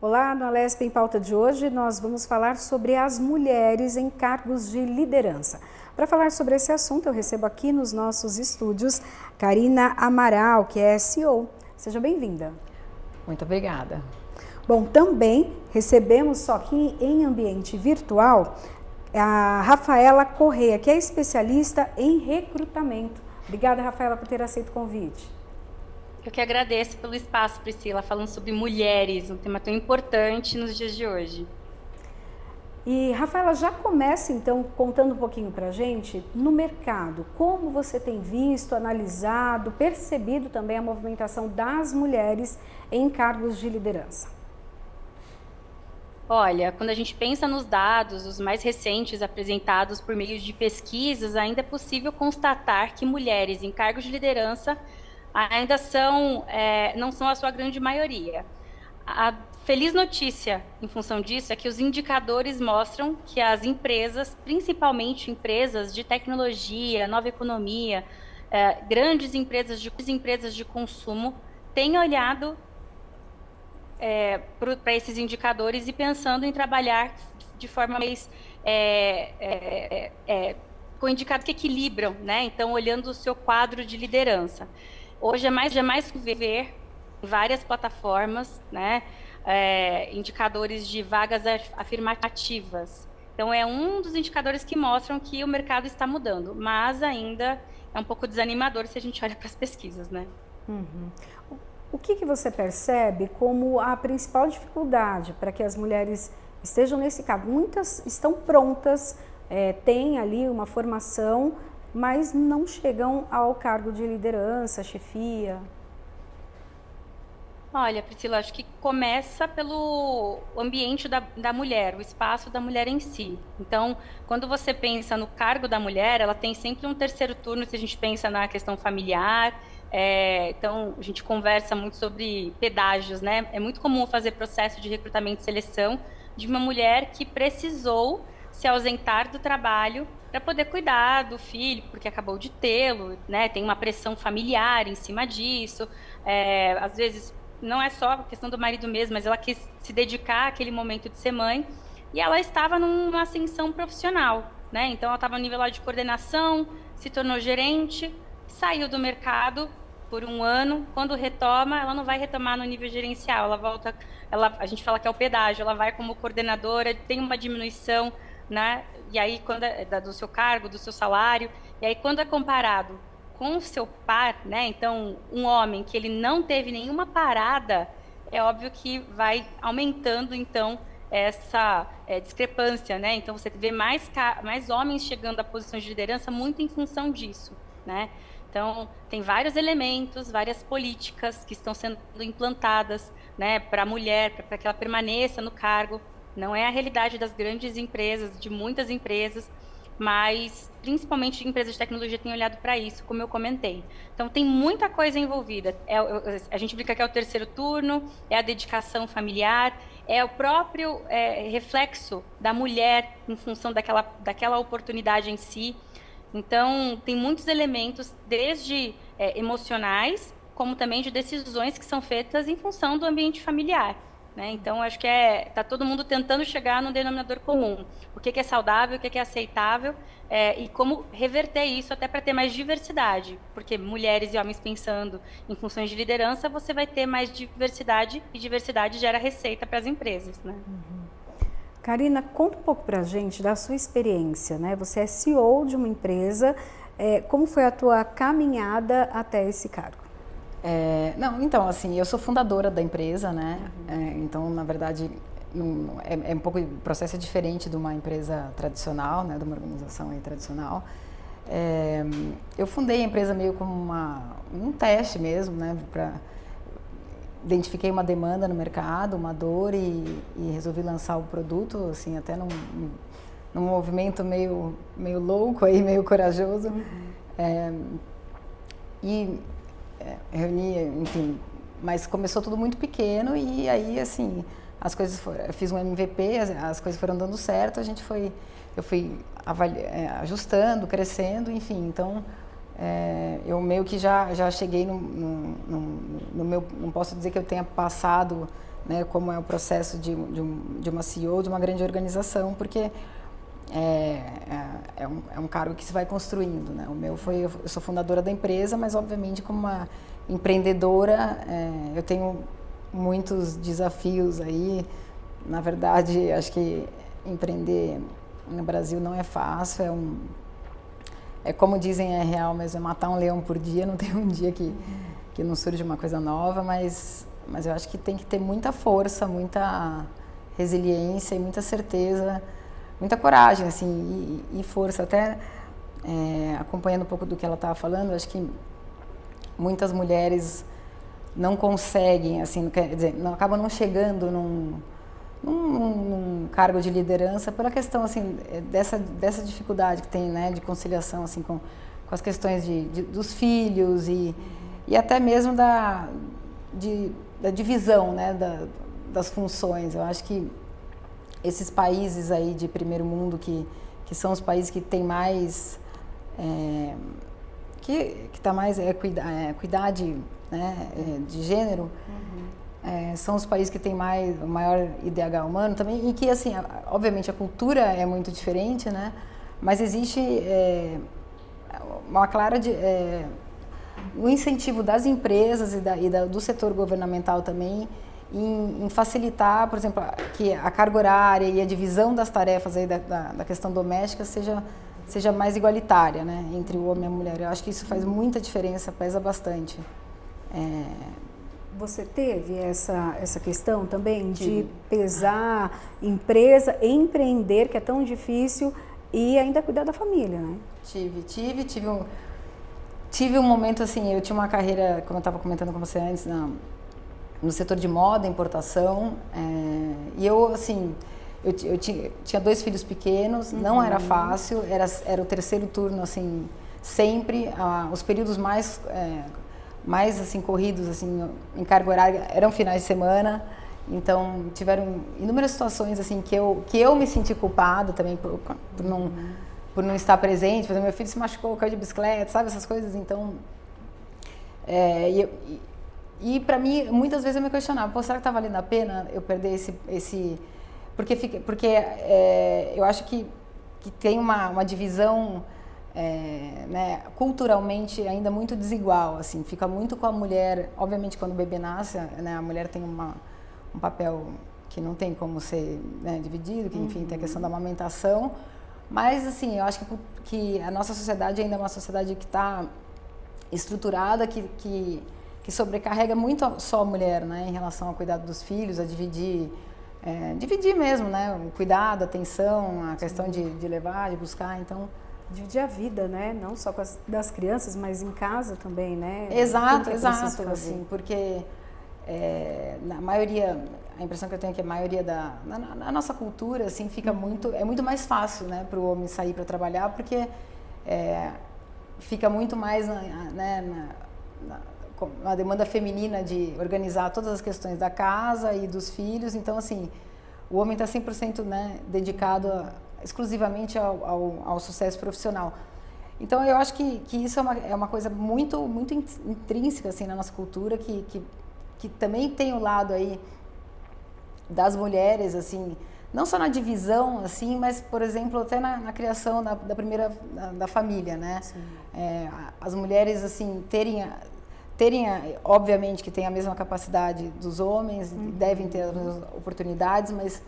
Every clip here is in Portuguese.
Olá, no Alesp em Pauta de hoje nós vamos falar sobre as mulheres em cargos de liderança. Para falar sobre esse assunto, eu recebo aqui nos nossos estúdios Karina Amaral, que é CEO. Seja bem-vinda. Muito obrigada. Bom, também recebemos, só que em ambiente virtual, a Rafaela Correia, que é especialista em recrutamento. Obrigada, Rafaela, por ter aceito o convite. Eu que agradeço pelo espaço, Priscila, falando sobre mulheres, um tema tão importante nos dias de hoje. E, Rafaela, já começa então contando um pouquinho para a gente no mercado, como você tem visto, analisado, percebido também a movimentação das mulheres em cargos de liderança. Olha, quando a gente pensa nos dados, os mais recentes apresentados por meio de pesquisas, ainda é possível constatar que mulheres em cargos de liderança ainda não são a sua grande maioria. A feliz notícia em função disso é que os indicadores mostram que as empresas, principalmente empresas de tecnologia, nova economia, grandes empresas de consumo, têm olhado para esses indicadores e pensando em trabalhar de forma mais com indicados que equilibram, né? Então, olhando o seu quadro de liderança. Hoje é mais ver em várias plataformas, né? Indicadores de vagas afirmativas. Então, é um dos indicadores que mostram que o mercado está mudando, mas ainda é um pouco desanimador se a gente olha para as pesquisas, né? Uhum. O que você percebe como a principal dificuldade para que as mulheres estejam nesse cargo? Muitas estão prontas, têm ali uma formação, mas não chegam ao cargo de liderança, chefia. Olha, Priscila, acho que começa pelo ambiente da mulher, o espaço da mulher em si. Então, quando você pensa no cargo da mulher, ela tem sempre um terceiro turno, se a gente pensa na questão familiar. Então, a gente conversa muito sobre pedágios, né? É muito comum fazer processo de recrutamento e seleção de uma mulher que precisou se ausentar do trabalho para poder cuidar do filho, porque acabou de tê-lo, né? Tem uma pressão familiar em cima disso. Às vezes, não é só a questão do marido mesmo, mas ela quis se dedicar àquele momento de ser mãe e ela estava numa ascensão profissional, né? Então, ela estava no nível lá de coordenação, se tornou gerente, saiu do mercado por um ano, quando retoma, ela não vai retomar no nível gerencial, ela volta, a gente fala que é o pedágio, ela vai como coordenadora, tem uma diminuição, né? E aí, do seu cargo, do seu salário, e aí quando é comparado com o seu par, né? Então, um homem que ele não teve nenhuma parada, é óbvio que vai aumentando, então, essa discrepância, né? Então, você vê mais homens chegando a posições de liderança muito em função disso, né? Então, tem vários elementos, várias políticas que estão sendo implantadas, né, para a mulher, para que ela permaneça no cargo. Não é a realidade das grandes empresas, de muitas empresas, mas principalmente empresas de tecnologia têm olhado para isso, como eu comentei. Então, tem muita coisa envolvida. A gente brinca que é o terceiro turno, é a dedicação familiar, é o próprio reflexo da mulher em função daquela oportunidade em si. Então, tem muitos elementos, desde emocionais, como também de decisões que são feitas em função do ambiente familiar, né? Então, acho que está todo mundo tentando chegar no denominador comum. O que é saudável, o que é aceitável, e como reverter isso até para ter mais diversidade. Porque mulheres e homens pensando em funções de liderança, você vai ter mais diversidade, e diversidade gera receita para as empresas, né? Uhum. Karina, conta um pouco para a gente da sua experiência, né? Você é CEO de uma empresa, como foi a tua caminhada até esse cargo? Então, assim, eu sou fundadora da empresa, né? Então, na verdade, um pouco, o processo é diferente de uma empresa tradicional, né? De uma organização aí tradicional. Eu fundei a empresa meio como um teste mesmo, né? Identifiquei uma demanda no mercado, uma dor e resolvi lançar o produto, assim, até num movimento meio louco aí, meio corajoso. Reuni, enfim, mas começou tudo muito pequeno e aí, assim, as coisas eu fiz um MVP, as coisas foram dando certo, eu fui ajustando, crescendo, enfim, então eu meio que já cheguei no meu, não posso dizer que eu tenha passado, né, como é o processo de uma CEO, de uma grande organização, porque é um cargo que se vai construindo, né? O meu foi, eu sou fundadora da empresa, mas obviamente como uma empreendedora, eu tenho muitos desafios aí. Na verdade, acho que empreender no Brasil não é fácil, como dizem, é real mesmo, é matar um leão por dia, não tem um dia que não surge uma coisa nova, mas eu acho que tem que ter muita força, muita resiliência e muita certeza, muita coragem, assim, e força. Até acompanhando um pouco do que ela estava falando, acho que muitas mulheres não conseguem, assim, quer dizer, acabam não chegando num cargo de liderança pela questão, assim, dessa dificuldade que tem, né, de conciliação, assim, com as questões dos filhos e até mesmo da divisão, né, das funções. Eu acho que esses países aí de primeiro mundo, que são os países que têm mais, que está mais equidade, né, de gênero, são os países que têm o maior IDH humano também, e que, assim, obviamente a cultura é muito diferente, né, mas existe uma clara o incentivo das empresas do setor governamental também em facilitar, por exemplo, que a carga horária e a divisão das tarefas aí da questão doméstica seja mais igualitária, né, entre o homem e a mulher. Eu acho que isso faz muita diferença, pesa bastante. Você teve essa questão também de pesar empresa, empreender, que é tão difícil, e ainda cuidar da família, né? Tive um momento, assim, eu tinha uma carreira, como eu estava comentando com você antes, no setor de moda, importação, e eu, assim, eu tinha 2 filhos pequenos, não era fácil, era o terceiro turno, assim, sempre, os períodos mais assim, corridos, assim, em carga horária, eram finais de semana, então tiveram inúmeras situações, assim, que eu me senti culpada também por não estar presente. Por exemplo, meu filho se machucou, caiu de bicicleta, sabe, essas coisas. Então, e para mim, muitas vezes eu me questionava, pô, será que tá valendo a pena eu perder esse porque eu acho que tem uma divisão, né, culturalmente ainda muito desigual, assim, fica muito com a mulher. Obviamente, quando o bebê nasce, né, a mulher tem um papel que não tem como ser, né, dividido, que, enfim, tem a questão da amamentação. Mas, assim, eu acho que a nossa sociedade ainda é uma sociedade que está estruturada, que sobrecarrega muito só a mulher, né, em relação ao cuidado dos filhos, a dividir mesmo, né, o cuidado, a atenção, a questão de levar, de buscar, então... Dividir a vida, né, não só das crianças, mas em casa também, né? Exato, assim, porque na maioria, a impressão que eu tenho é que a maioria na nossa cultura, assim, fica é muito mais fácil, né, para o homem sair para trabalhar, porque fica muito mais na demanda feminina de organizar todas as questões da casa e dos filhos. Então, assim, o homem está 100%, né, dedicado exclusivamente ao sucesso profissional. Então, eu acho que isso é uma coisa muito, muito intrínseca, assim, na nossa cultura, que também tem o lado aí das mulheres, assim, não só na divisão, assim, mas, por exemplo, até na criação da família, né? As mulheres, assim, terem, obviamente, que têm a mesma capacidade dos homens, devem ter as mesmas oportunidades, mas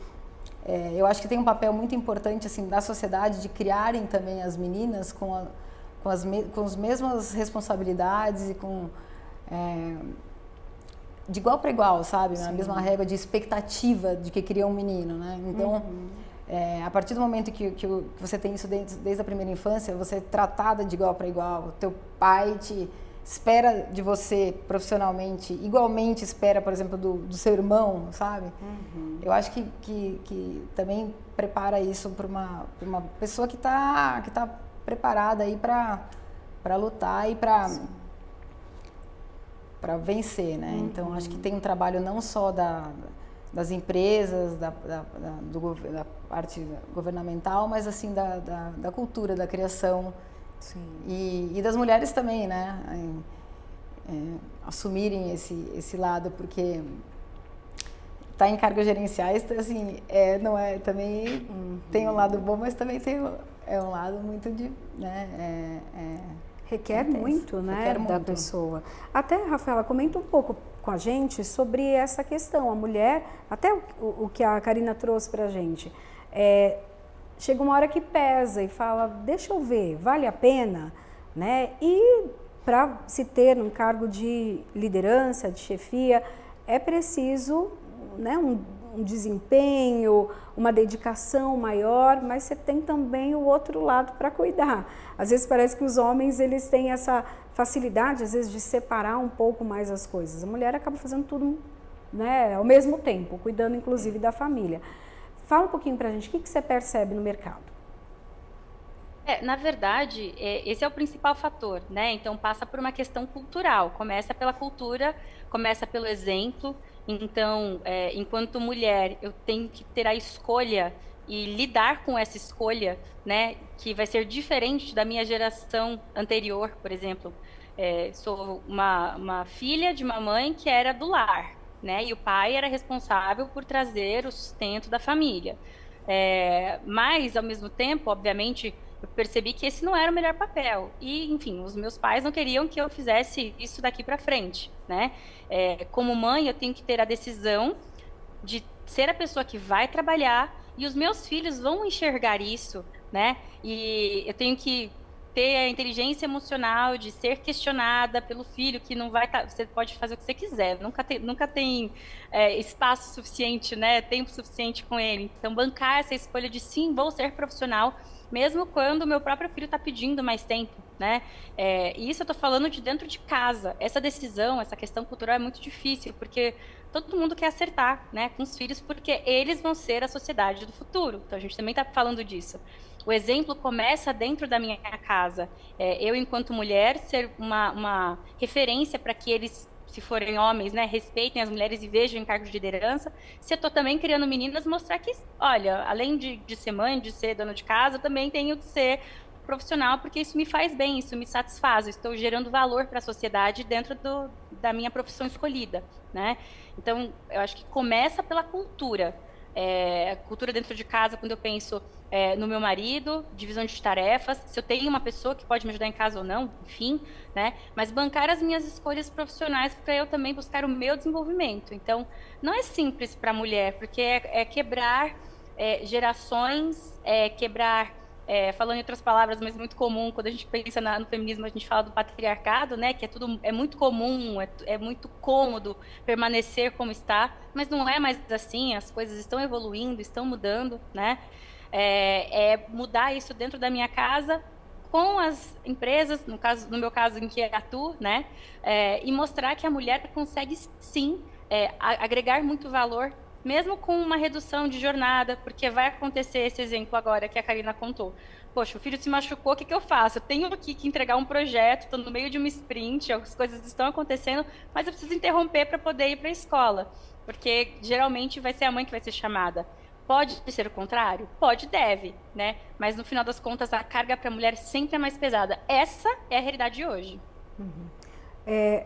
eu acho que tem um papel muito importante, assim, da sociedade de criarem também as meninas com as mesmas responsabilidades e de igual para igual, sabe? Na mesma régua de expectativa de que cria um menino, né? Então, a partir do momento que você tem isso desde a primeira infância, você é tratada de igual para igual. O teu pai te espera de você profissionalmente, igualmente espera, por exemplo, do seu irmão, sabe? Eu acho que também prepara isso para uma pessoa que tá preparada aí para lutar e para vencer, né? Então, acho que tem um trabalho não só das empresas, da parte governamental, mas, assim, da cultura, da criação, Sim. E das mulheres também, né? Assumirem esse lado, porque tá em cargos gerenciais, assim, não é, também tem um lado bom, mas também tem um lado muito de, né? Requer muito, né, requer da muito. pessoa. Até, Rafaela, comenta um pouco com a gente sobre essa questão. A mulher, até o que a Karina trouxe pra gente, chega uma hora que pesa e fala, deixa eu ver, vale a pena, né? E para se ter um cargo de liderança, de chefia, é preciso, né, um desempenho, uma dedicação maior, mas você tem também o outro lado para cuidar. Às vezes parece que os homens eles têm essa facilidade, às vezes, de separar um pouco mais as coisas. A mulher acaba fazendo tudo, né, ao mesmo tempo, cuidando inclusive da família. Fala um pouquinho para a gente, o que você percebe no mercado? Na verdade, esse é o principal fator, né? Então passa por uma questão cultural, começa pela cultura, começa pelo exemplo. Então, enquanto mulher, eu tenho que ter a escolha e lidar com essa escolha, né? Que vai ser diferente da minha geração anterior, por exemplo. Sou uma filha de uma mãe que era do lar, né? E o pai era responsável por trazer o sustento da família. Mas, ao mesmo tempo, obviamente, eu percebi que esse não era o melhor papel. E, enfim, os meus pais não queriam que eu fizesse isso daqui para frente, né? Como mãe, eu tenho que ter a decisão de ser a pessoa que vai trabalhar e os meus filhos vão enxergar isso, né? E eu tenho que ter a inteligência emocional de ser questionada pelo filho, que não vai você pode fazer o que você quiser, nunca tem espaço suficiente, né? Tempo suficiente com ele. Então, bancar essa escolha de sim, vou ser profissional, mesmo quando o meu próprio filho está pedindo mais tempo, né? E isso eu estou falando de dentro de casa. Essa decisão, essa questão cultural é muito difícil, porque todo mundo quer acertar, né, com os filhos, porque eles vão ser a sociedade do futuro. Então, a gente também está falando disso. O exemplo começa dentro da minha casa. Eu, enquanto mulher, ser uma referência para que eles, se forem homens, né, respeitem as mulheres e vejam em cargos de liderança. Se eu estou também criando meninas, mostrar que, olha, além de ser mãe, de ser dona de casa, eu também tenho que ser profissional, porque isso me faz bem, isso me satisfaz, eu estou gerando valor para a sociedade dentro da minha profissão escolhida, né? Então, eu acho que começa pela cultura. Cultura dentro de casa, quando eu penso no meu marido, divisão de tarefas, se eu tenho uma pessoa que pode me ajudar em casa ou não, enfim, né? Mas bancar as minhas escolhas profissionais para eu também buscar o meu desenvolvimento. Então, não é simples para a mulher, porque é quebrar gerações, quebrar falando em outras palavras, mas muito comum, quando a gente pensa no feminismo, a gente fala do patriarcado, né? Que é muito comum, é muito cômodo permanecer como está, mas não é mais assim, as coisas estão evoluindo, estão mudando, né? Mudar isso dentro da minha casa, com as empresas, no meu caso em que atuo, né? E mostrar que a mulher consegue sim agregar muito valor, mesmo com uma redução de jornada, porque vai acontecer esse exemplo agora que a Karina contou. Poxa, o filho se machucou, o que eu faço? Eu tenho aqui que entregar um projeto, estou no meio de uma sprint, as coisas estão acontecendo, mas eu preciso interromper para poder ir para a escola, porque geralmente vai ser a mãe que vai ser chamada. Pode ser o contrário? Pode, deve, né? Mas no final das contas, a carga para a mulher sempre é mais pesada. Essa é a realidade de hoje. Uhum.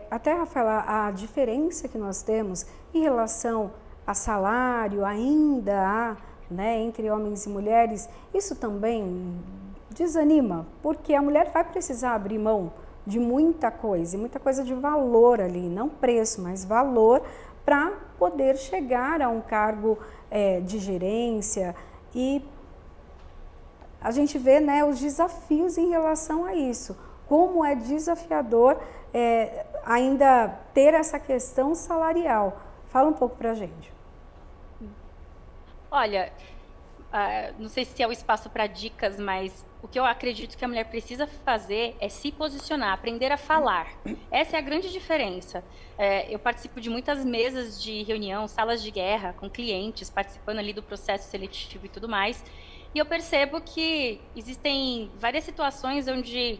Até, Rafaela, a diferença que nós temos em relação a salário ainda há, né, entre homens e mulheres, isso também desanima, porque a mulher vai precisar abrir mão de muita coisa, e muita coisa de valor ali, não preço, mas valor, para poder chegar a um cargo de gerência. E a gente vê, né, os desafios em relação a isso, como é desafiador ainda ter essa questão salarial. Fala um pouco para a gente. Olha, não sei se é o espaço para dicas, mas o que eu acredito que a mulher precisa fazer é se posicionar, aprender a falar. Essa é a grande diferença. Eu participo de muitas mesas de reunião, salas de guerra com clientes, participando ali do processo seletivo e tudo mais, e eu percebo que existem várias situações onde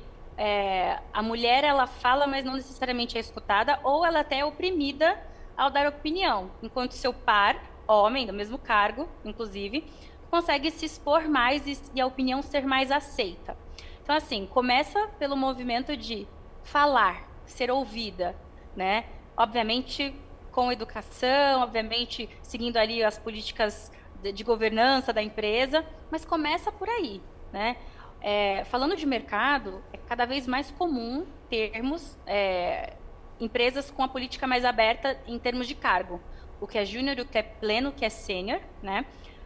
a mulher ela fala, mas não necessariamente é escutada, ou ela até é oprimida ao dar opinião, enquanto seu par, homem, do mesmo cargo, inclusive, consegue se expor mais e a opinião ser mais aceita. Então, assim, começa pelo movimento de falar, ser ouvida, né? Obviamente com educação, obviamente seguindo ali as políticas de governança da empresa, mas começa por aí, né? Falando de mercado, é cada vez mais comum termos empresas com a política mais aberta em termos de cargo, o que é júnior, o que é pleno, o que é sênior, né?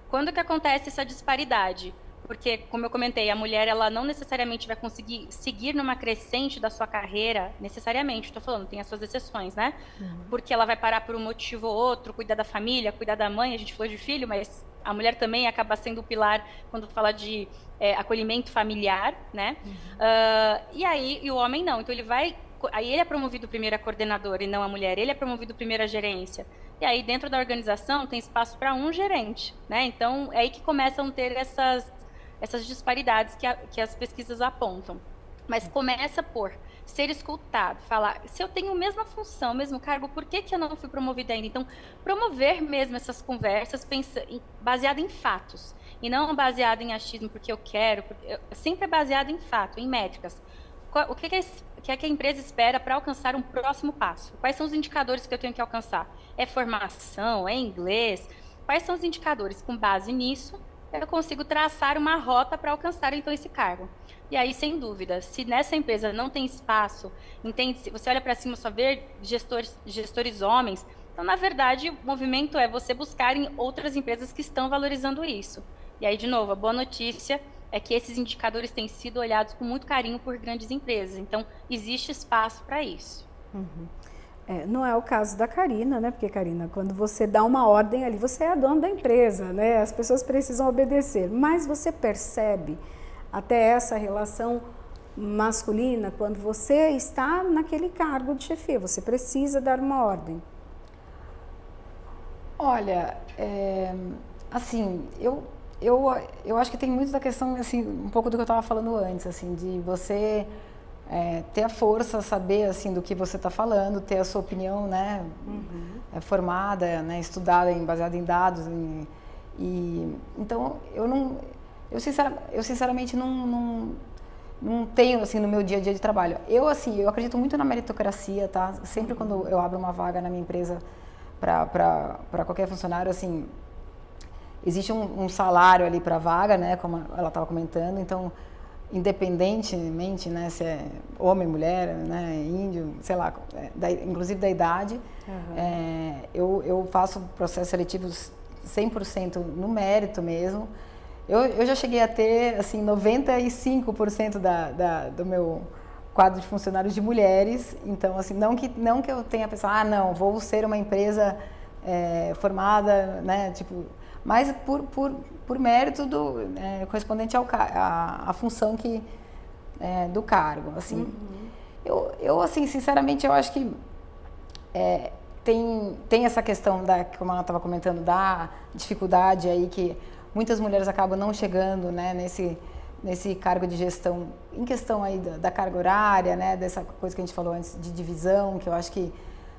Quando que acontece essa disparidade? Porque, como eu comentei, a mulher ela não necessariamente vai conseguir seguir numa crescente da sua carreira, necessariamente, estou falando, tem as suas exceções, né? Porque ela vai parar por um motivo ou outro, cuidar da família, cuidar da mãe, a gente falou de filho, mas a mulher também acaba sendo o pilar quando fala de acolhimento familiar, né? E aí, e o homem não, então aí ele é promovido primeiro a coordenador e não a mulher, ele é promovido primeiro a gerência. E aí, dentro da organização, tem espaço para um gerente, né? Então, é aí que começam a ter essas disparidades que as pesquisas apontam. Mas começa por ser escutado, falar, se eu tenho a mesma função, o mesmo cargo, por que eu não fui promovida ainda? Então, promover mesmo essas conversas baseado em fatos, e não baseado em achismo, porque eu quero, sempre é baseado em fato, em métricas. O que a empresa espera para alcançar um próximo passo? Quais são os indicadores que eu tenho que alcançar? É formação? É inglês? Quais são os indicadores? Com base nisso, eu consigo traçar uma rota para alcançar, então, esse cargo. E aí, sem dúvida, se nessa empresa não tem espaço, entende? Se você olha para cima, só vê gestores homens, então, na verdade, o movimento é você buscar em outras empresas que estão valorizando isso. E aí, de novo, a boa notícia é que esses indicadores têm sido olhados com muito carinho por grandes empresas. Então, existe espaço para isso. Não é o caso da Karina, né? Porque, Karina, quando você dá uma ordem ali, você é a dona da empresa, né? As pessoas precisam obedecer. Mas você percebe até essa relação masculina quando você está naquele cargo de chefia, você precisa dar uma ordem. Olha, assim, eu acho que tem muito da questão, assim, um pouco do que eu estava falando antes, assim, de você ter a força, saber, assim, do que você está falando, ter a sua opinião, né, formada, né, estudada, baseada em dados. Então, eu sinceramente não tenho, assim, no meu dia a dia de trabalho. Eu acredito muito na meritocracia, tá? Sempre quando eu abro uma vaga na minha empresa para qualquer funcionário, assim, existe um salário ali para a vaga, né, como ela estava comentando, então, independentemente, né, se é homem, mulher, né, índio, sei lá, inclusive da idade, eu faço processos seletivos 100% no mérito mesmo. Eu já cheguei a ter, assim, 95% do meu quadro de funcionários de mulheres, então, assim, não que eu tenha pensado, não, vou ser uma empresa formada, né, tipo, mas por mérito correspondente à função do cargo, assim. Eu, assim, sinceramente, eu acho que tem essa questão como ela estava comentando, da dificuldade aí que muitas mulheres acabam não chegando, né, nesse cargo de gestão, em questão aí da carga horária, né, dessa coisa que a gente falou antes de divisão, que eu acho que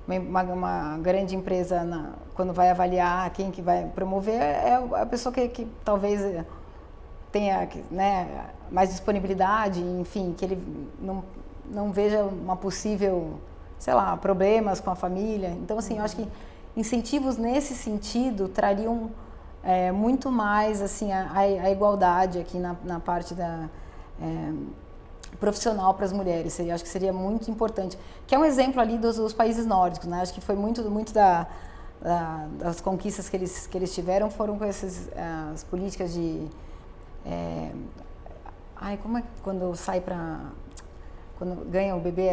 uma grande empresa, quando vai avaliar quem que vai promover, é a pessoa que talvez tenha, né, mais disponibilidade, enfim, que ele não veja uma possível, sei lá, problemas com a família. Então, assim, eu acho que incentivos nesse sentido trariam muito mais, assim, a igualdade aqui na parte profissional para as mulheres. Eu acho que seria muito importante. Que é um exemplo ali dos países nórdicos, né? Acho que foi muito das conquistas que eles tiveram foram com as políticas de... como é que quando sai para... Quando ganha o bebê...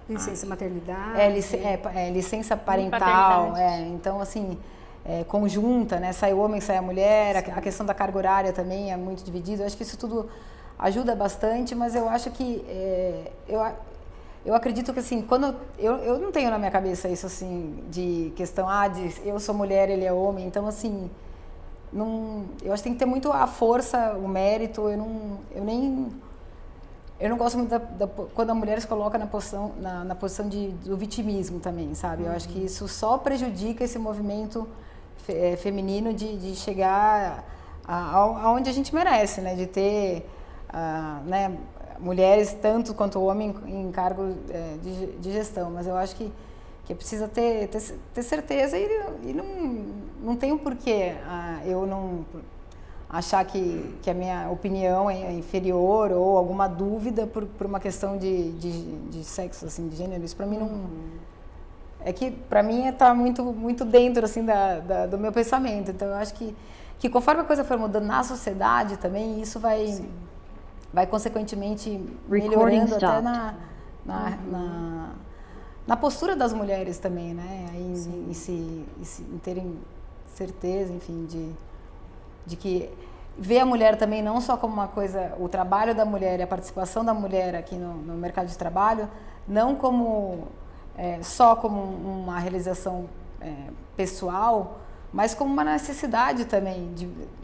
Licença maternidade. Licença parental. Então, assim... conjunta, né? Sai o homem, sai a mulher. A questão da carga horária também é muito dividida. Eu acho que isso tudo ajuda bastante, mas eu acho que eu acredito que, assim, quando eu não tenho na minha cabeça isso, assim, de questão de eu sou mulher, ele é homem, então, assim, eu acho que tem que ter muito a força, o mérito. Eu não gosto muito quando a mulher se coloca na posição do vitimismo também, sabe? Eu acho que isso só prejudica esse movimento feminino de chegar aonde a gente merece, né? De ter né, mulheres tanto quanto homem em cargo de gestão, mas eu acho que precisa ter certeza e não tem o porquê eu não achar que a minha opinião é inferior ou alguma dúvida por uma questão de sexo, assim, de gênero. Isso para mim não... É que para mim está muito dentro assim do meu pensamento. Então eu acho que conforme a coisa for mudando na sociedade também, isso vai consequentemente melhorando até na postura das mulheres também, né? Em terem certeza, enfim, de que ver a mulher também não só como uma coisa, o trabalho da mulher e a participação da mulher aqui no mercado de trabalho, não como só como uma realização pessoal, mas como uma necessidade também.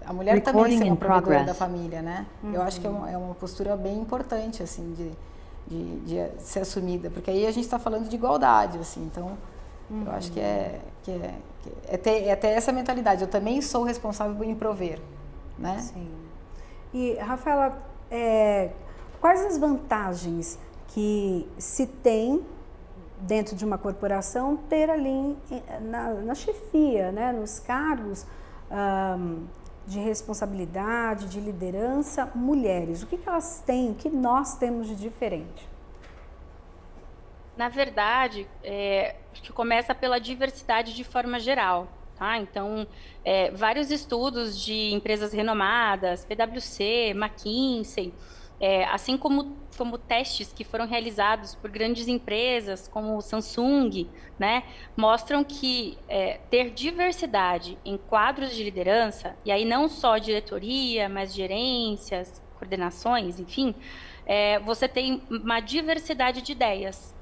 A mulher também ser uma provedora da família, né? Eu acho que é uma postura bem importante, assim, de ser assumida, porque aí a gente está falando de igualdade, assim, então eu acho que é ter essa mentalidade. Eu também sou responsável em prover, né? Sim. E, Rafaela, quais as vantagens que se tem dentro de uma corporação ter ali na chefia, né, nos cargos de responsabilidade, de liderança, mulheres? O que elas têm, o que nós temos de diferente? Na verdade, acho que começa pela diversidade de forma geral, tá? Então, vários estudos de empresas renomadas, PwC, McKinsey, assim como testes que foram realizados por grandes empresas como o Samsung, né, mostram que ter diversidade em quadros de liderança, e aí não só diretoria, mas gerências, coordenações, enfim, você tem uma diversidade de ideias.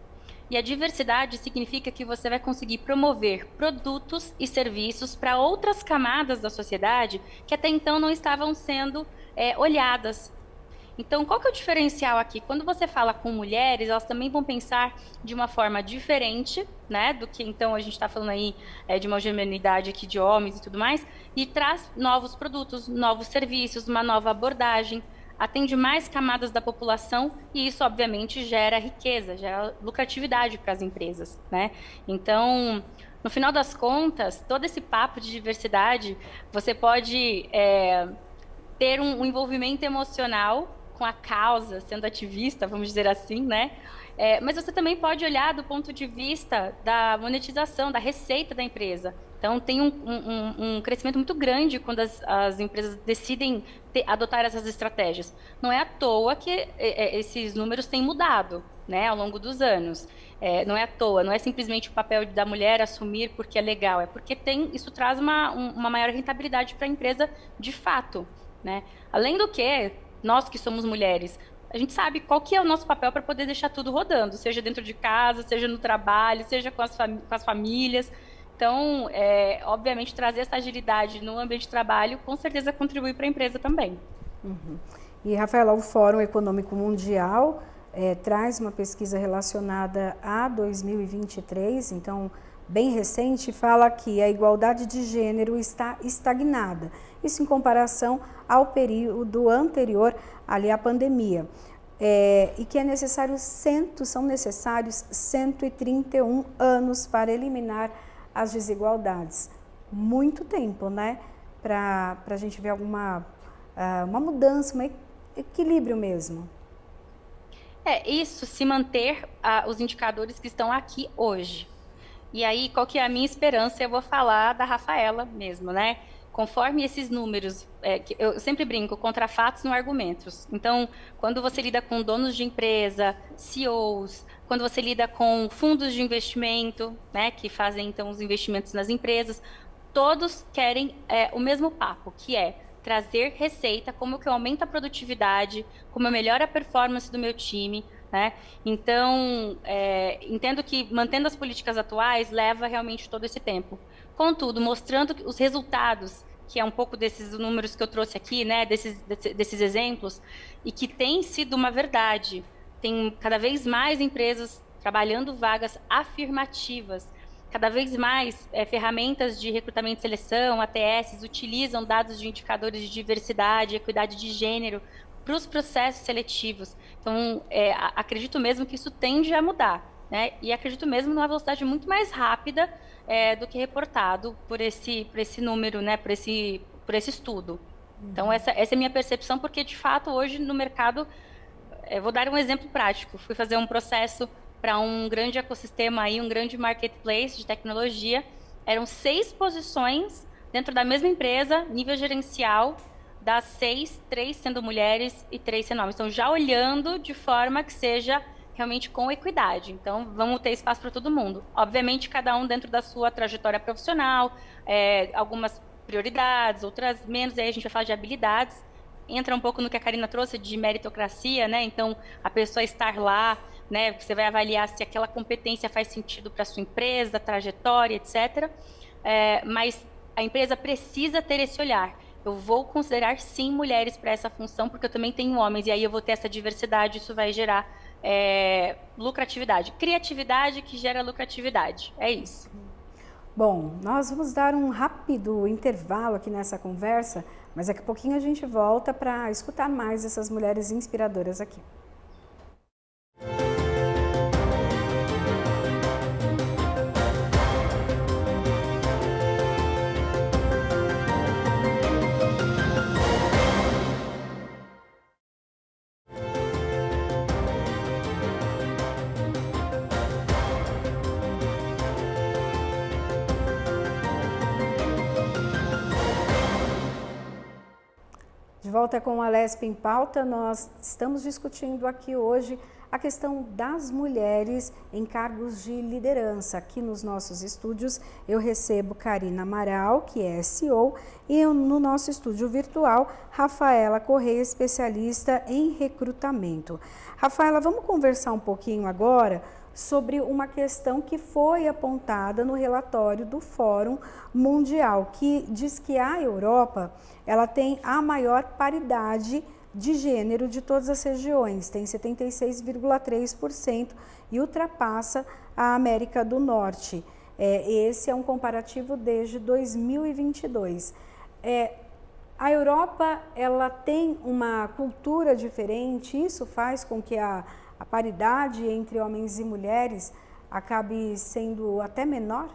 E a diversidade significa que você vai conseguir promover produtos e serviços para outras camadas da sociedade que até então não estavam sendo olhadas. Então, qual que é o diferencial aqui? Quando você fala com mulheres, elas também vão pensar de uma forma diferente, né, do que então a gente está falando aí de uma homogeneidade aqui de homens e tudo mais, e traz novos produtos, novos serviços, uma nova abordagem, atende mais camadas da população e isso, obviamente, gera riqueza, gera lucratividade para as empresas, né? Então, no final das contas, todo esse papo de diversidade, você pode ter um envolvimento emocional com a causa, sendo ativista, vamos dizer assim, né? Mas você também pode olhar do ponto de vista da monetização, da receita da empresa. Então, tem um crescimento muito grande quando as empresas decidem adotar essas estratégias. Não é à toa que esses números têm mudado, né, ao longo dos anos. Não é à toa, não é simplesmente o papel da mulher assumir porque é legal, é porque isso traz uma maior rentabilidade para a empresa de fato, né? Além do que, nós que somos mulheres, a gente sabe qual que é o nosso papel para poder deixar tudo rodando, seja dentro de casa, seja no trabalho, seja com as famílias. Então, obviamente, trazer essa agilidade no ambiente de trabalho, com certeza contribui para a empresa também. Uhum. E, Rafaela, o Fórum Econômico Mundial traz uma pesquisa relacionada a 2023, então, bem recente, fala que a igualdade de gênero está estagnada. Isso em comparação ao período anterior ali à pandemia. E que são necessários 131 anos para eliminar as desigualdades. Muito tempo, né? Para a gente ver uma mudança, um equilíbrio mesmo. Isso, se manter os indicadores que estão aqui hoje. E aí, qual que é a minha esperança? Eu vou falar da Rafaela mesmo, né? Conforme esses números, eu sempre brinco, contra fatos não argumentos. Então, quando você lida com donos de empresa, CEOs, quando você lida com fundos de investimento, né, que fazem então os investimentos nas empresas, todos querem o mesmo papo, que é trazer receita, como que eu aumento a produtividade, como eu melhoro a performance do meu time, né? Então, entendo que mantendo as políticas atuais leva realmente todo esse tempo. Contudo, mostrando os resultados, que é um pouco desses números que eu trouxe aqui, né, desses exemplos, e que tem sido uma verdade. Tem cada vez mais empresas trabalhando vagas afirmativas, cada vez mais ferramentas de recrutamento e seleção, ATS, utilizam dados de indicadores de diversidade, equidade de gênero, para os processos seletivos. Então, acredito mesmo que isso tende a mudar, né? E acredito mesmo numa velocidade muito mais rápida do que reportado por esse número, né? Por esse estudo. Então, essa é a minha percepção, porque, de fato, hoje no mercado, vou dar um exemplo prático. Fui fazer um processo para um grande ecossistema, aí, um grande marketplace de tecnologia. Eram 6 posições dentro da mesma empresa, nível gerencial, das 6, 3 sendo mulheres e 3 sendo homens. Então, já olhando de forma que seja realmente com equidade. Então, vamos ter espaço para todo mundo. Obviamente, cada um dentro da sua trajetória profissional, algumas prioridades, outras menos, aí a gente vai falar de habilidades. Entra um pouco no que a Karina trouxe de meritocracia, né? Então, a pessoa estar lá, né? Você vai avaliar se aquela competência faz sentido para a sua empresa, trajetória, etc. Mas a empresa precisa ter esse olhar. Eu vou considerar, sim, mulheres para essa função, porque eu também tenho homens, e aí eu vou ter essa diversidade, isso vai gerar lucratividade. Criatividade que gera lucratividade. É isso. Bom, nós vamos dar um rápido intervalo aqui nessa conversa, mas daqui a pouquinho a gente volta para escutar mais essas mulheres inspiradoras aqui. De volta com a Lesp em Pauta, nós estamos discutindo aqui hoje a questão das mulheres em cargos de liderança. Aqui nos nossos estúdios eu recebo Karina Amaral, que é CEO, e no nosso estúdio virtual, Rafaela Correia, especialista em recrutamento. Rafaela, vamos conversar um pouquinho agora sobre uma questão que foi apontada no relatório do Fórum Mundial, que diz que a Europa ela tem a maior paridade de gênero de todas as regiões, tem 76,3% e ultrapassa a América do Norte. Esse é um comparativo desde 2022. A Europa ela tem uma cultura diferente, isso faz com que a paridade entre homens e mulheres acabe sendo até menor?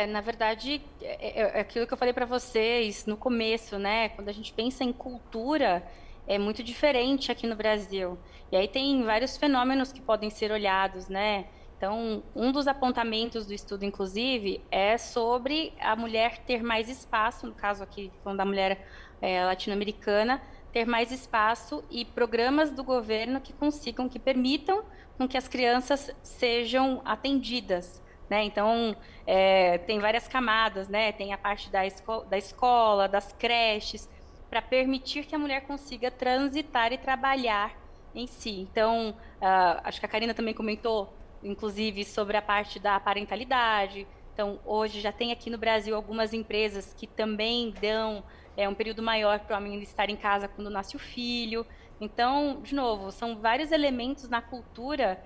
Na verdade, é aquilo que eu falei para vocês no começo, né? Quando a gente pensa em cultura, é muito diferente aqui no Brasil. E aí tem vários fenômenos que podem ser olhados, né? Então, um dos apontamentos do estudo, inclusive, é sobre a mulher ter mais espaço, no caso aqui, falando da mulher latino-americana, ter mais espaço e programas do governo que consigam, que permitam com que as crianças sejam atendidas, né? Então, tem várias camadas, né? Tem a parte da escola, das creches, para permitir que a mulher consiga transitar e trabalhar em si. Então, acho que a Karina também comentou, inclusive, sobre a parte da parentalidade. Então, hoje já tem aqui no Brasil algumas empresas que também dão um período maior para o homem estar em casa quando nasce o filho. Então, de novo, são vários elementos na cultura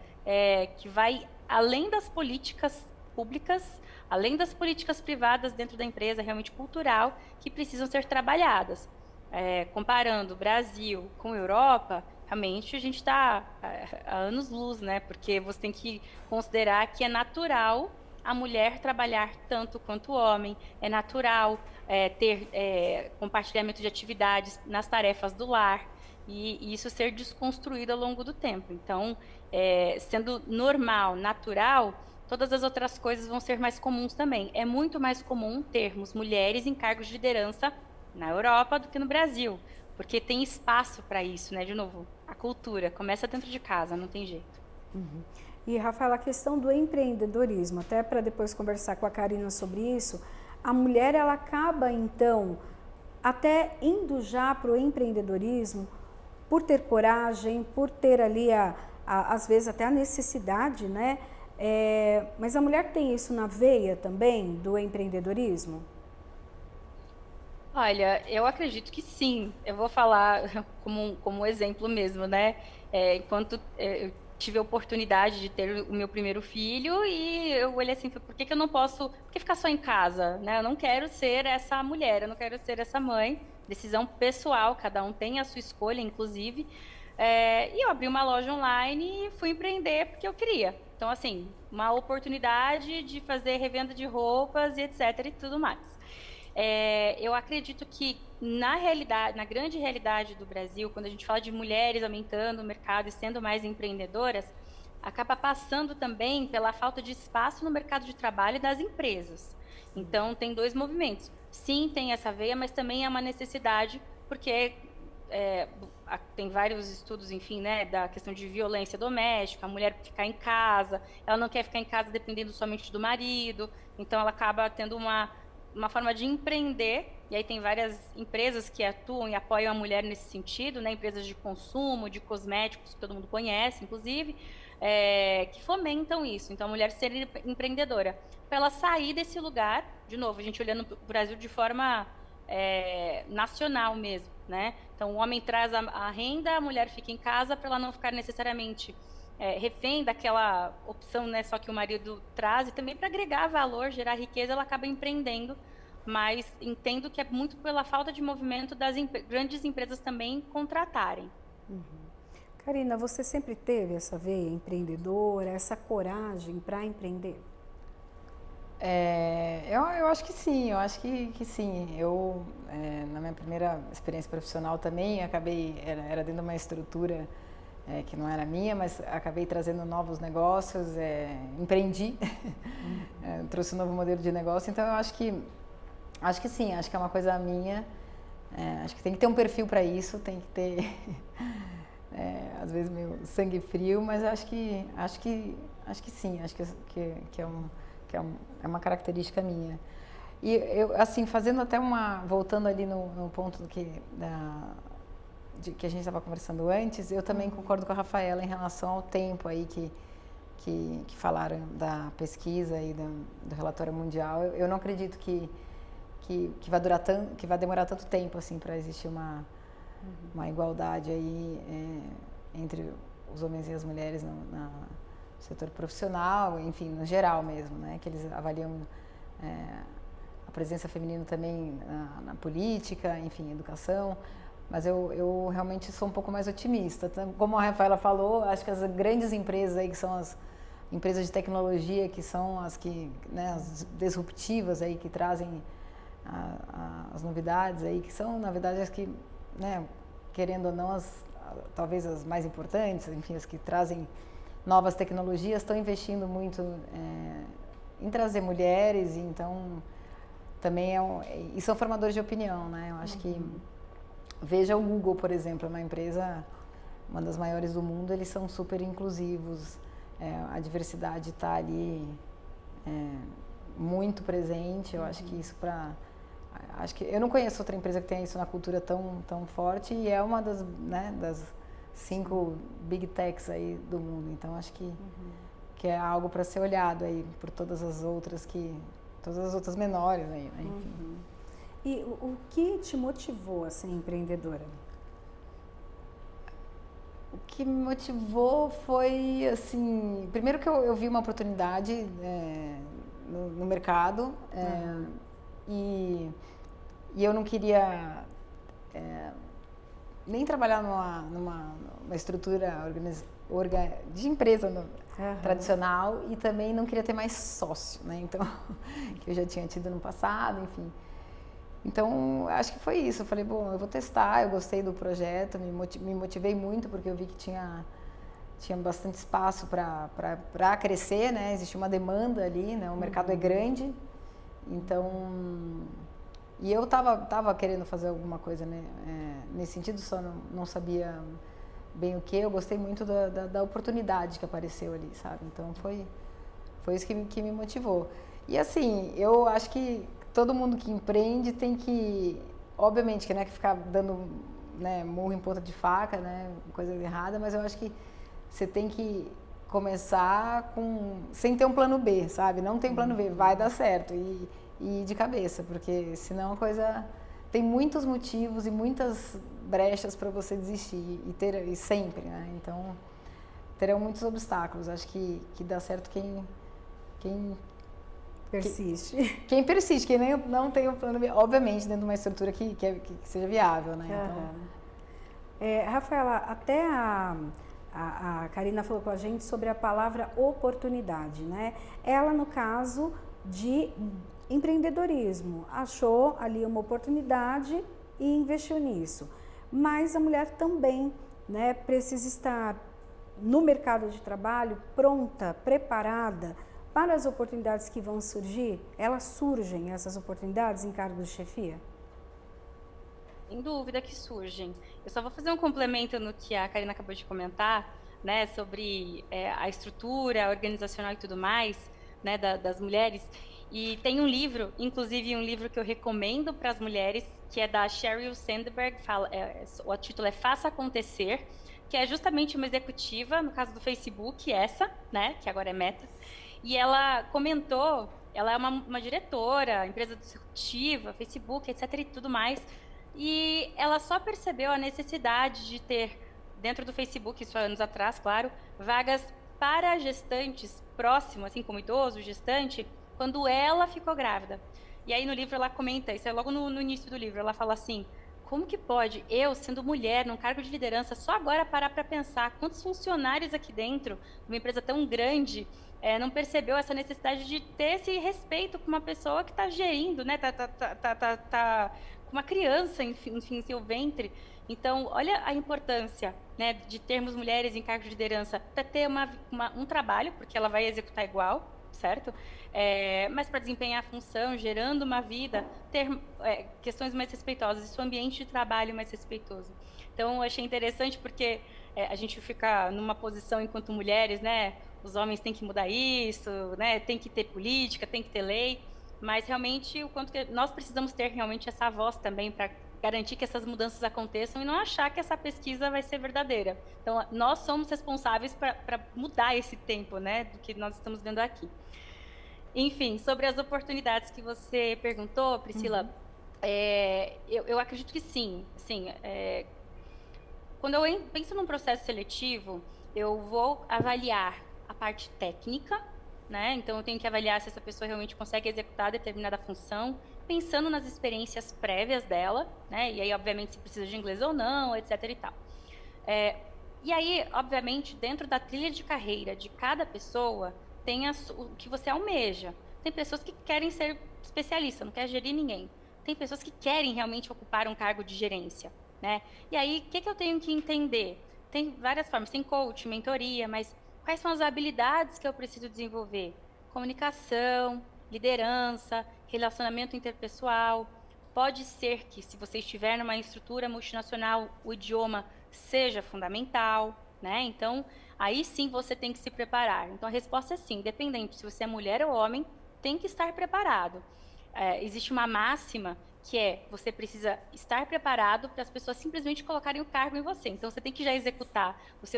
que vai além das políticas públicas, além das políticas privadas dentro da empresa, realmente cultural, que precisam ser trabalhadas. Comparando Brasil com Europa, realmente a gente está a anos-luz, né? Porque você tem que considerar que é natural a mulher trabalhar tanto quanto o homem, é natural ter compartilhamento de atividades nas tarefas do lar, e isso ser desconstruído ao longo do tempo. Então, sendo normal, natural, todas as outras coisas vão ser mais comuns também. É muito mais comum termos mulheres em cargos de liderança na Europa do que no Brasil, porque tem espaço para isso, né? De novo, a cultura começa dentro de casa, não tem jeito. Uhum. E, Rafaela, a questão do empreendedorismo, até para depois conversar com a Karina sobre isso, a mulher ela acaba, então, até indo já para o empreendedorismo, por ter coragem, por ter ali, às vezes, até a necessidade, né? Mas a mulher tem isso na veia também, do empreendedorismo? Olha, eu acredito que sim. Eu vou falar como exemplo mesmo, né? Enquanto eu tive a oportunidade de ter o meu primeiro filho e eu olhei assim, por que eu não posso, por que ficar só em casa, né? Eu não quero ser essa mulher, eu não quero ser essa mãe, decisão pessoal, cada um tem a sua escolha, inclusive. E eu abri uma loja online e fui empreender porque eu queria. Então, assim, uma oportunidade de fazer revenda de roupas e etc. e tudo mais. Eu acredito que, na realidade, na grande realidade do Brasil, quando a gente fala de mulheres aumentando o mercado e sendo mais empreendedoras, acaba passando também pela falta de espaço no mercado de trabalho das empresas. Então, tem dois movimentos. Sim, tem essa veia, mas também é uma necessidade, porque tem vários estudos, enfim, né, da questão de violência doméstica, a mulher ficar em casa, ela não quer ficar em casa dependendo somente do marido, então ela acaba tendo uma forma de empreender, e aí tem várias empresas que atuam e apoiam a mulher nesse sentido, né, empresas de consumo, de cosméticos, que todo mundo conhece, inclusive, que fomentam isso. Então, a mulher ser empreendedora, para ela sair desse lugar, de novo, a gente olhando para o Brasil de forma nacional mesmo, né? Então, o homem traz a renda, a mulher fica em casa para ela não ficar necessariamente refém daquela opção, né, só que o marido traz, e também para agregar valor, gerar riqueza, ela acaba empreendendo, mas entendo que é muito pela falta de movimento das grandes empresas também contratarem. Karina, você sempre teve essa veia empreendedora, essa coragem para empreender? Eu acho que sim, eu acho que sim. Eu, na minha primeira experiência profissional também, era dentro de uma estrutura que não era minha, mas acabei trazendo novos negócios, empreendi, trouxe um novo modelo de negócio, então eu acho que sim, acho que é uma coisa minha, acho que tem que ter um perfil para isso, tem que ter, às vezes meio sangue frio, mas acho que sim, acho que é uma característica minha. E eu, assim, fazendo até voltando ali no ponto que a gente estava conversando antes, eu também concordo com a Rafaela em relação ao tempo aí que falaram da pesquisa e do relatório mundial. Eu não acredito que vai demorar tanto tempo assim para existir uma igualdade aí entre os homens e as mulheres no setor profissional, enfim, no geral mesmo, né? Que eles avaliam a presença feminina também na política, enfim, educação. Mas eu realmente sou um pouco mais otimista. Como a Rafaela falou, acho que as grandes empresas aí, que são as empresas de tecnologia, que são as as disruptivas aí, que trazem as novidades aí, que são, na verdade, as que, né, querendo ou não, talvez as mais importantes, enfim, as que trazem novas tecnologias, estão investindo muito em trazer mulheres, e então também e são formadores de opinião, né? Eu acho que veja o Google, por exemplo, é uma empresa, uma das maiores do mundo, eles são super inclusivos, a diversidade está ali muito presente. Eu acho que isso acho que eu não conheço outra empresa que tenha isso na cultura tão forte, e é uma das 5 big techs aí do mundo. Então acho que é algo para ser olhado aí por todas as outras menores aí, né? Enfim. E o que te motivou a ser empreendedora? O que me motivou foi, assim, primeiro que eu vi uma oportunidade no mercado, e eu não queria nem trabalhar numa estrutura de empresa tradicional, e também não queria ter mais sócio, né? Então, que eu já tinha tido no passado, enfim. Então, acho que foi isso. Eu falei, bom, eu vou testar, eu gostei do projeto, me motivei muito, porque eu vi que tinha bastante espaço para crescer, né? Existe uma demanda ali, né? O mercado é grande, então... E eu tava querendo fazer alguma coisa, né, nesse sentido, só não sabia bem o que. Eu gostei muito da oportunidade que apareceu ali, sabe? Então, foi isso que me motivou. E, assim, eu acho que todo mundo que empreende tem que, obviamente, que não é que ficar dando, né, murro em ponta de faca, né, coisa errada, mas eu acho que você tem que começar sem ter um plano B, sabe? Não tem plano B, vai dar certo, e de cabeça, porque senão a coisa tem muitos motivos e muitas brechas para você desistir, e sempre, né? Então, terão muitos obstáculos. Acho que dá certo quem persiste. Quem persiste, quem nem, não tem o plano B, obviamente, dentro de uma estrutura que seja viável, né? Então... Rafaela, até a Karina falou com a gente sobre a palavra oportunidade, né? Ela, no caso de empreendedorismo, achou ali uma oportunidade e investiu nisso. Mas a mulher também, né, precisa estar no mercado de trabalho pronta, preparada para as oportunidades que vão surgir. Elas surgem, essas oportunidades, em cargos de chefia? Sem dúvida que surgem. Eu só vou fazer um complemento no que a Karina acabou de comentar, né, sobre a estrutura organizacional e tudo mais, né, das mulheres. E tem um livro, inclusive um livro que eu recomendo para as mulheres, que é da Sheryl Sandberg, o título é Faça Acontecer, que é justamente uma executiva, no caso do Facebook, né, que agora é Meta, e ela comentou, ela é uma diretora, empresa disruptiva, Facebook, etc e tudo mais, e ela só percebeu a necessidade de ter, dentro do Facebook, isso há anos atrás, claro, vagas para gestantes próximo, assim como idoso, gestante, quando ela ficou grávida. E aí no livro ela comenta, isso é logo no início do livro, ela fala assim, como que pode eu, sendo mulher, num cargo de liderança, só agora parar para pensar quantos funcionários aqui dentro, de uma empresa tão grande, não percebeu essa necessidade de ter esse respeito com uma pessoa que está gerindo, né? Tá com uma criança, enfim, em seu ventre. Então, olha a importância, né, de termos mulheres em cargo de liderança para ter um trabalho, porque ela vai executar igual, certo? Mas para desempenhar a função, gerando uma vida, ter questões mais respeitosas, esse ambiente de trabalho mais respeitoso. Então, eu achei interessante porque a gente fica numa posição enquanto mulheres, né? Os homens têm que mudar isso, né? Tem que ter política, tem que ter lei, mas realmente o quanto que nós precisamos ter realmente essa voz também para garantir que essas mudanças aconteçam e não achar que essa pesquisa vai ser verdadeira. Então, nós somos responsáveis para mudar esse tempo, né, do que nós estamos vendo aqui. Enfim, sobre as oportunidades que você perguntou, Priscila, eu acredito que sim. Assim, quando eu penso num processo seletivo, eu vou avaliar a parte técnica, né? Então, eu tenho que avaliar se essa pessoa realmente consegue executar determinada função, pensando nas experiências prévias dela, né? E aí, obviamente, se precisa de inglês ou não, etc. e tal. E aí, obviamente, dentro da trilha de carreira de cada pessoa, tem o que você almeja. Tem pessoas que querem ser especialista, não quer gerir ninguém. Tem pessoas que querem realmente ocupar um cargo de gerência, né? E aí, o que eu tenho que entender? Tem várias formas, tem coach, mentoria, mas quais são as habilidades que eu preciso desenvolver? Comunicação, liderança, relacionamento interpessoal. Pode ser que, se você estiver numa estrutura multinacional, o idioma seja fundamental, né? Então, aí sim você tem que se preparar. Então, a resposta é sim, independente se você é mulher ou homem, tem que estar preparado. Existe uma máxima que você precisa estar preparado para as pessoas simplesmente colocarem o cargo em você. Então, você tem que já executar. Os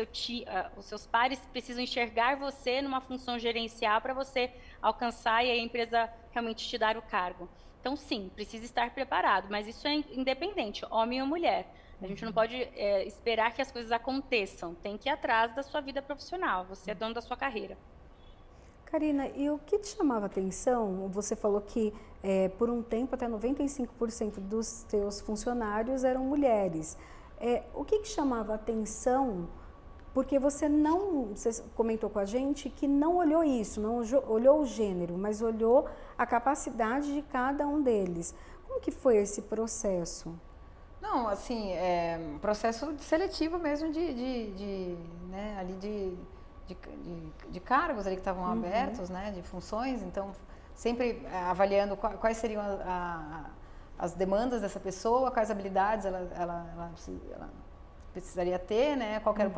seus pares precisam enxergar você numa função gerencial para você alcançar e a empresa realmente te dar o cargo. Então, sim, precisa estar preparado, mas isso é independente, homem ou mulher. A gente não pode esperar que as coisas aconteçam. Tem que ir atrás da sua vida profissional. Você é dono da sua carreira. Karina, e o que te chamava atenção? Você falou que por um tempo até 95% dos teus funcionários eram mulheres. O que chamava atenção? Porque você comentou com a gente que não olhou isso, não olhou o gênero, mas olhou a capacidade de cada um deles. Como que foi esse processo? Não, assim, um processo seletivo mesmo né, ali de cargos ali que estavam abertos, né, de funções, então sempre avaliando quais seriam as demandas dessa pessoa, quais habilidades ela precisaria ter, né, qual era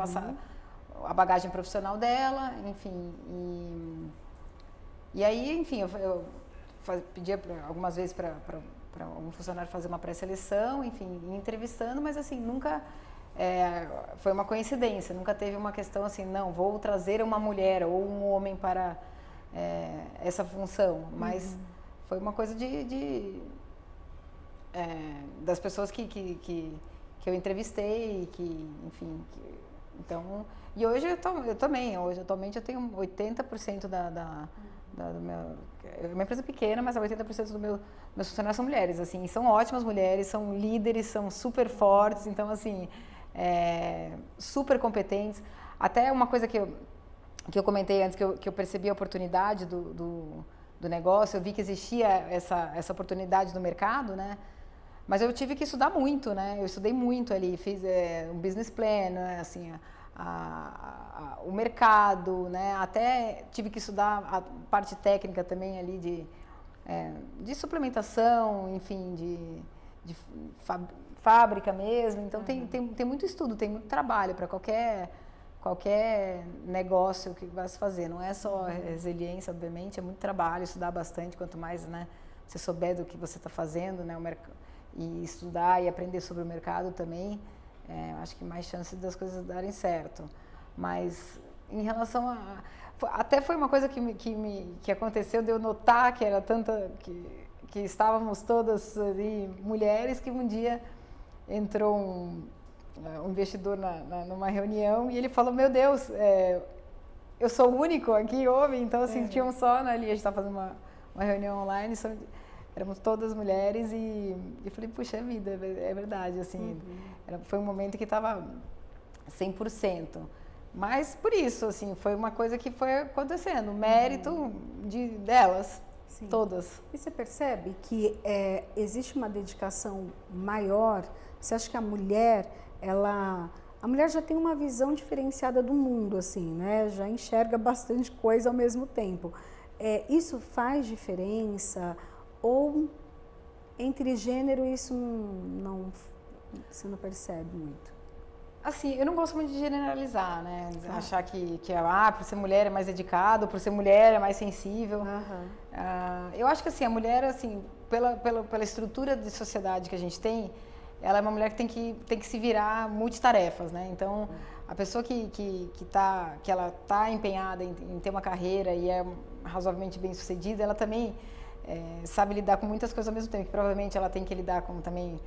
a bagagem profissional dela, enfim, e aí, enfim, eu pedia algumas vezes para um funcionário fazer uma pré-seleção, enfim, entrevistando, mas assim, nunca foi uma coincidência, nunca teve uma questão assim, não, vou trazer uma mulher ou um homem para essa função, mas foi uma coisa das pessoas que eu entrevistei, enfim, então, e hoje eu também, atualmente eu tenho 80% É uma empresa pequena, mas 80% meus funcionários são mulheres, assim, são ótimas mulheres, são líderes, são super fortes, então, assim, super competentes. Até uma coisa que eu comentei antes, que eu percebi a oportunidade do negócio, eu vi que existia essa oportunidade no mercado, né? Mas eu tive que estudar muito, né? Eu estudei muito ali, fiz um business plan, né? Assim, o mercado, né? Até tive que estudar a parte técnica também ali de suplementação, enfim, de fábrica mesmo. Então tem muito estudo, tem muito trabalho para qualquer negócio que vai se fazer. Não é só resiliência, obviamente, é muito trabalho, estudar bastante, quanto mais, né, você souber do que você está fazendo, né, e estudar e aprender sobre o mercado também, acho que mais chances das coisas darem certo. Mas em relação até foi uma coisa que aconteceu de eu notar que era que estávamos todas ali mulheres, que um dia entrou um investidor numa reunião e ele falou: meu Deus, eu sou o único aqui homem, então assim, tinha um só ali, a gente estava fazendo uma reunião online, éramos todas mulheres e eu falei: puxa vida, é verdade, assim, foi um momento que estava 100%. Mas por isso, assim, foi uma coisa que foi acontecendo, mérito delas, sim, todas. E você percebe que existe uma dedicação maior? Você acha que a mulher já tem uma visão diferenciada do mundo, assim, né? Já enxerga bastante coisa ao mesmo tempo. Isso faz diferença? Ou entre gênero isso você não percebe muito? Assim, eu não gosto muito de generalizar, né? Achar que por ser mulher é mais dedicado, por ser mulher é mais sensível. Eu acho que assim, a mulher, assim, pela estrutura de sociedade que a gente tem, ela é uma mulher que tem que se virar multitarefas, né? Então, a pessoa que ela tá empenhada em ter uma carreira e é razoavelmente bem sucedida, ela também sabe lidar com muitas coisas ao mesmo tempo. Que provavelmente ela tem que lidar com também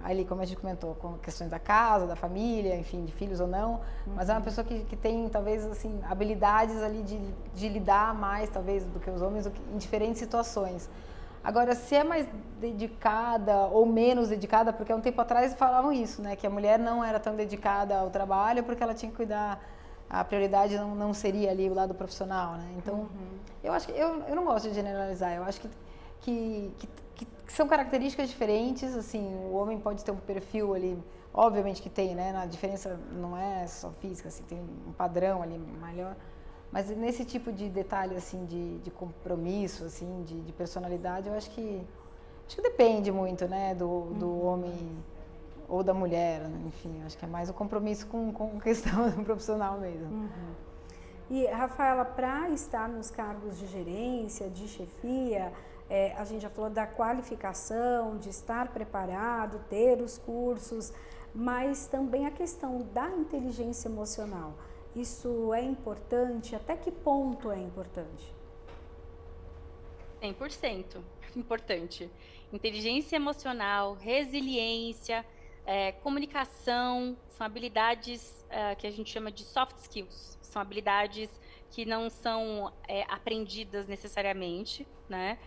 ali, como a gente comentou, com questões da casa, da família, enfim, de filhos ou não, mas é uma pessoa que tem, talvez, assim, habilidades ali de lidar mais, talvez, do que os homens em diferentes situações. Agora, se é mais dedicada ou menos dedicada, porque há um tempo atrás falavam isso, né, que a mulher não era tão dedicada ao trabalho porque ela tinha que cuidar, a prioridade não seria ali o lado profissional, né, então, eu acho que, eu não gosto de generalizar, eu acho que são características diferentes, assim, o homem pode ter um perfil ali, obviamente que tem, né, a diferença não é só física, assim, tem um padrão ali maior, mas nesse tipo de detalhe, assim, de compromisso, assim, de personalidade, eu acho que depende muito, né, do homem ou da mulher, enfim, acho que é mais o compromisso com questão profissional mesmo. E, Rafaela, para estar nos cargos de gerência, de chefia, a gente já falou da qualificação, de estar preparado, ter os cursos, mas também a questão da inteligência emocional. Isso é importante? Até que ponto é importante? 100% importante. Inteligência emocional, resiliência, comunicação, são habilidades que a gente chama de soft skills. São habilidades que não são aprendidas necessariamente, né?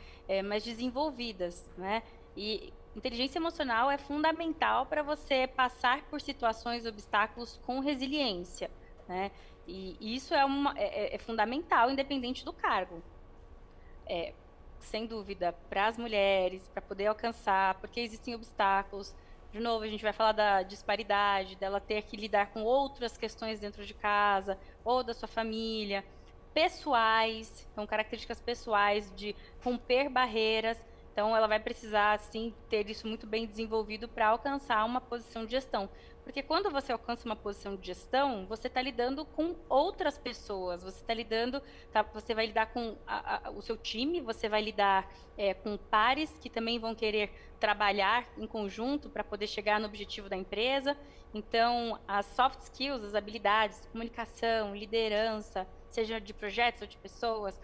Mas desenvolvidas, né? E inteligência emocional é fundamental para você passar por situações, obstáculos com resiliência, né? E isso é fundamental, independente do cargo. Sem dúvida, para as mulheres, para poder alcançar, porque existem obstáculos. De novo, a gente vai falar da disparidade, dela ter que lidar com outras questões dentro de casa ou da sua família, pessoais, então características pessoais de romper barreiras. Então, ela vai precisar, sim, ter isso muito bem desenvolvido para alcançar uma posição de gestão. Porque quando você alcança uma posição de gestão, você está lidando com outras pessoas, você está lidando, você vai lidar com o seu time, você vai lidar com pares que também vão querer trabalhar em conjunto para poder chegar no objetivo da empresa. Então, as soft skills, as habilidades, comunicação, liderança, seja de projetos ou de pessoas,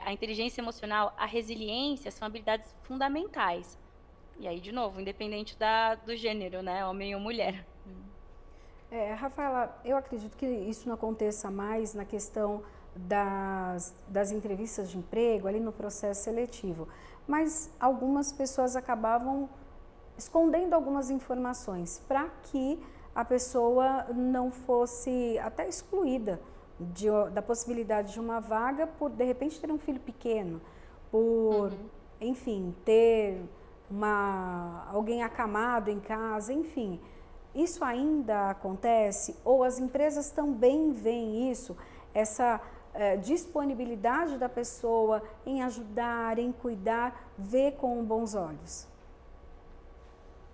a inteligência emocional, a resiliência, são habilidades fundamentais. E aí, de novo, independente do gênero, né, homem ou mulher. Rafaela, eu acredito que isso não aconteça mais na questão das entrevistas de emprego, ali no processo seletivo, mas algumas pessoas acabavam escondendo algumas informações para que a pessoa não fosse até excluída da possibilidade de uma vaga por, de repente, ter um filho pequeno, por, enfim, ter alguém acamado em casa, enfim. Isso ainda acontece? Ou as empresas também veem isso, essa disponibilidade da pessoa em ajudar, em cuidar, vê com bons olhos?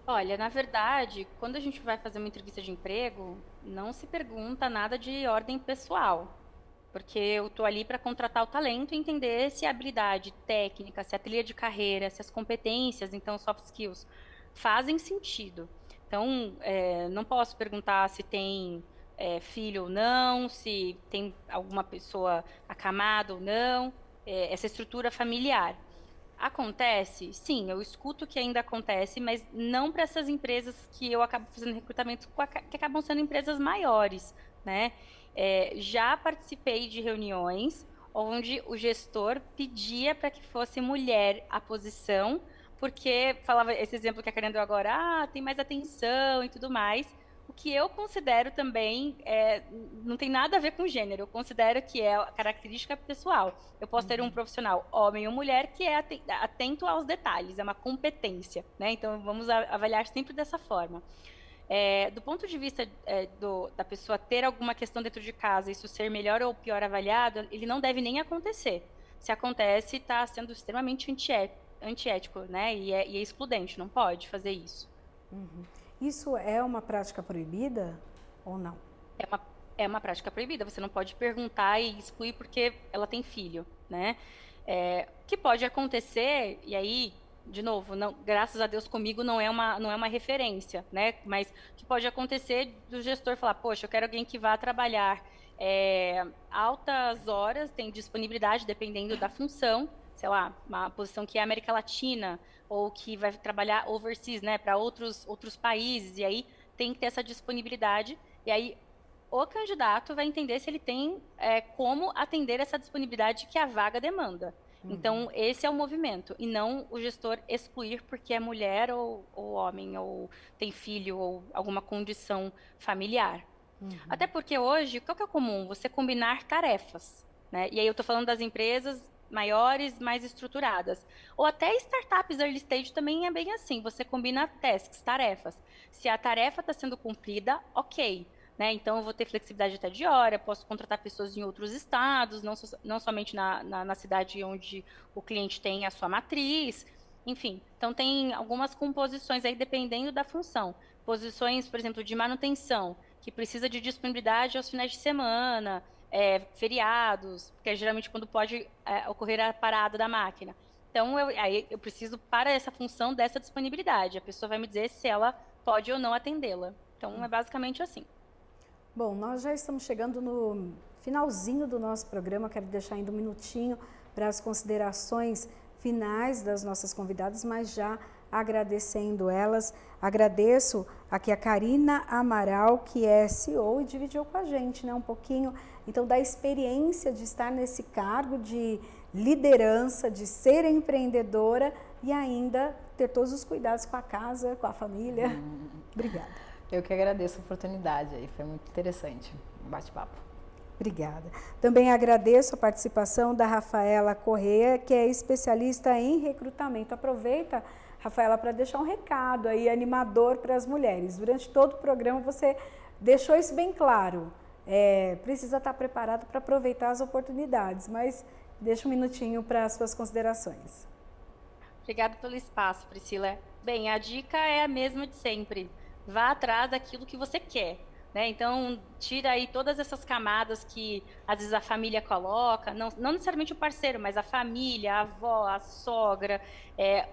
Olha, na verdade, quando a gente vai fazer uma entrevista de emprego, não se pergunta nada de ordem pessoal, porque eu estou ali para contratar o talento e entender se a habilidade técnica, se a trilha de carreira, se as competências, então soft skills, fazem sentido. Então, não posso perguntar se tem filho ou não, se tem alguma pessoa acamada ou não, essa estrutura familiar. Acontece? Sim, eu escuto que ainda acontece, mas não para essas empresas que eu acabo fazendo recrutamento, que acabam sendo empresas maiores, né? Já participei de reuniões onde o gestor pedia para que fosse mulher a posição, porque falava esse exemplo que a Karen deu agora, tem mais atenção e tudo mais. O que eu considero também não tem nada a ver com gênero, eu considero que é característica pessoal. Eu posso ter um profissional, homem ou mulher, que é atento aos detalhes, é uma competência, né? Então vamos avaliar sempre dessa forma. Do ponto de vista da pessoa ter alguma questão dentro de casa, isso ser melhor ou pior avaliado, ele não deve nem acontecer. Se acontece, está sendo extremamente antiético, né? E é excludente, não pode fazer isso. Isso é uma prática proibida ou não? É uma prática proibida, você não pode perguntar e excluir porque ela tem filho, né? O que pode acontecer, e aí, de novo, não, graças a Deus comigo não é uma referência, né? Mas o que pode acontecer do gestor falar, poxa, eu quero alguém que vá trabalhar altas horas, tem disponibilidade dependendo da função, sei lá, uma posição que é América Latina, ou que vai trabalhar overseas, né, para outros países, e aí tem que ter essa disponibilidade, e aí o candidato vai entender se ele tem como atender essa disponibilidade que a vaga demanda. Então, esse é o movimento, e não o gestor excluir porque é mulher ou homem, ou tem filho, ou alguma condição familiar. Até porque hoje, o que é comum? Você combinar tarefas, né? E aí eu estou falando das empresas maiores, mais estruturadas. Ou até startups early stage também é bem assim, você combina tasks, tarefas. Se a tarefa está sendo cumprida, ok. Né? Então, eu vou ter flexibilidade até de hora, posso contratar pessoas em outros estados, não somente na cidade onde o cliente tem a sua matriz, enfim. Então, tem algumas composições aí, dependendo da função. Posições, por exemplo, de manutenção, que precisa de disponibilidade aos finais de semana, feriados, porque é geralmente quando pode ocorrer a parada da máquina. Então, aí eu preciso, para essa função, dessa disponibilidade. A pessoa vai me dizer se ela pode ou não atendê-la. Então, é basicamente assim. Bom, nós já estamos chegando no finalzinho do nosso programa, quero deixar ainda um minutinho para as considerações finais das nossas convidadas, mas já agradecendo elas. Agradeço aqui a Karina Amaral, que é CEO e dividiu com a gente, né, um pouquinho, então, da experiência de estar nesse cargo de liderança, de ser empreendedora e ainda ter todos os cuidados com a casa, com a família. Obrigada. Eu que agradeço a oportunidade aí, foi muito interessante o bate-papo. Obrigada. Também agradeço a participação da Rafaela Corrêa, que é especialista em recrutamento. Aproveita, Rafaela, para deixar um recado aí animador para as mulheres. Durante todo o programa você deixou isso bem claro. Precisa estar preparado para aproveitar as oportunidades, mas deixa um minutinho para as suas considerações. Obrigada pelo espaço, Priscila. Bem, a dica é a mesma de sempre. Vá atrás daquilo que você quer, né? Então, tira aí todas essas camadas que às vezes a família coloca, não necessariamente o parceiro, mas a família, a avó, a sogra,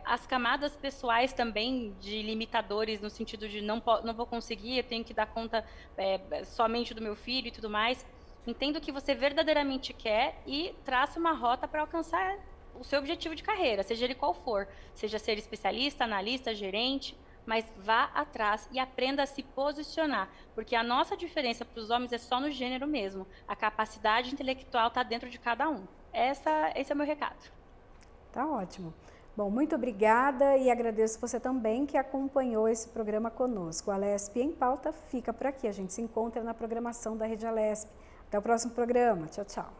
as camadas pessoais também de limitadores, no sentido de não vou conseguir, eu tenho que dar conta somente do meu filho e tudo mais. Entenda o que você verdadeiramente quer e traça uma rota para alcançar o seu objetivo de carreira, seja ele qual for, seja ser especialista, analista, gerente, mas vá atrás e aprenda a se posicionar, porque a nossa diferença para os homens é só no gênero mesmo. A capacidade intelectual está dentro de cada um. Esse é o meu recado. Tá ótimo. Bom, muito obrigada e agradeço você também que acompanhou esse programa conosco. A Alesp em Pauta fica por aqui. A gente se encontra na programação da Rede Alesp. Até o próximo programa. Tchau, tchau.